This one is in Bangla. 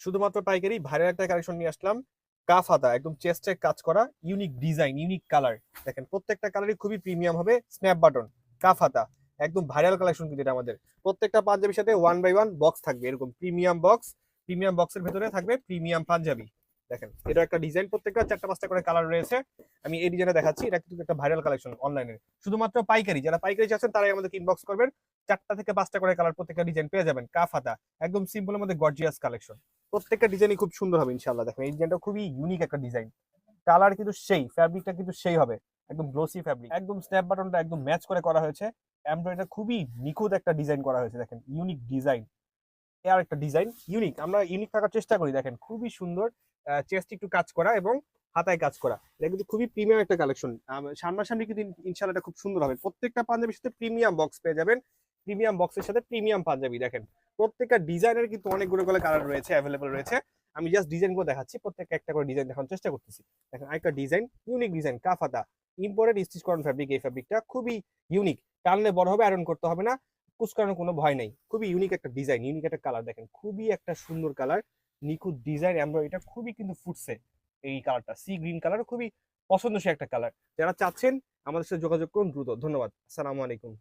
শুধুমাত্র পাইকারি ভাইরাল একটা কালেকশন নিয়ে আসলাম। কাফ হাতা, একদম চেস্টে কাজ করা, ইউনিক ডিজাইন, ইউনিক কালার। দেখেন প্রত্যেকটা কালারই খুবই প্রিমিয়াম হবে। স্ন্যাপ বাটন, কাফ হাতা, একদম ভাইরাল কালেকশন কিন্তু এটা আমাদের। প্রত্যেকটা পাঞ্জাবির সাথে 1 বাই 1 বক্স থাকবে, এরকম প্রিমিয়াম বক্স। প্রিমিয়াম বক্সের ভেতরে থাকবে প্রিমিয়াম পাঞ্জাবি। দেখেন এটা একটা ডিজাইন, প্রত্যেকটা 4টা 5টা করে কালার রয়েছে। আমি এই ডিজাইনটা দেখাচ্ছি, এটা কিন্তু একটা ভাইরাল কালেকশন অনলাইনে। শুধুমাত্র পাইকারি, যারা পাইকারি চাচ্ছেন তারাই আমাদের ইনবক্স করবেন। 4টা থেকে 5টা করে কালার, প্রত্যেকটা ডিজাইন পেয়ে যাবেন। কাফ হাতা, একদম সিম্পলের মধ্যে গর্জিয়াস কালেকশন। প্রত্যেকটা ডিজাইনই খুব সুন্দর হবে ইনশাআল্লাহ। দেখেন এই ডিজাইনটা খুবই ইউনিক একটা ডিজাইন। কালার কিন্তু সেই, ফ্যাব্রিকটা কিন্তু সেই হবে, একদম গ্লোসি ফ্যাব্রিক। একদম স্ন্যাপ বাটনটা একদম ম্যাচ করে করা হয়েছে। এমব্রয়ডারিটা খুবই নিখুঁত একটা ডিজাইন করা হয়েছে। দেখেন ইউনিক ডিজাইন, আর একটা ডিজাইন ইউনিক। আমরা ইউনিক থাকার চেষ্টা করি। দেখেন খুবই সুন্দর, চেস্ট একটু কাজ করা এবং হাতায় কাজ করা। এটা কিন্তু খুবই প্রিমিয়াম একটা কালেকশন। সামনাসামনি কিন্তু ইনশাআল্লাহ এটা খুব সুন্দর হবে। প্রত্যেকটা পাঞ্জাবির সাথে প্রিমিয়াম বক্স পেয়ে যাবেন। প্রিমিয়াম বক্সের সাথে প্রিমিয়াম পাঞ্জাবি। দেখেন প্রত্যেকটা ডিজাইনের কিন্তু অনেকগুলো করে কালার রয়েছে, অ্যাভেলেবল রয়েছে। আমি জাস্ট ডিজাইন গুলো দেখাচ্ছি, প্রত্যেকটা একটা করে ডিজাইন দেখানোর চেষ্টা করতেছি। দেখেন আরেকটা ডিজাইন, ইউনিক ডিজাইন, কাফাতা, ইম্পোর্টেড স্টিচ করানো ফ্যাব্রিক। এই ফ্যাব্রিকটা খুবই ইউনিক, টানলে বড় হবে, আয়রন করতে হবে না, কুচকানোর কোনো ভয় নেই। খুবই ইউনিক একটা ডিজাইন, ইউনিক একটা কালার। দেখেন খুবই একটা সুন্দর কালার, নিখুঁত ডিজাইন, এমব্রয়ডারিটা খুবই কিন্তু ফুটছে। এই কালারটা সি গ্রিন কালার, খুবই পছন্দসই একটা কালার। যারা চাচ্ছেন আমাদের সাথে যোগাযোগ করুন দ্রুত। ধন্যবাদ, আসসালামু আলাইকুম।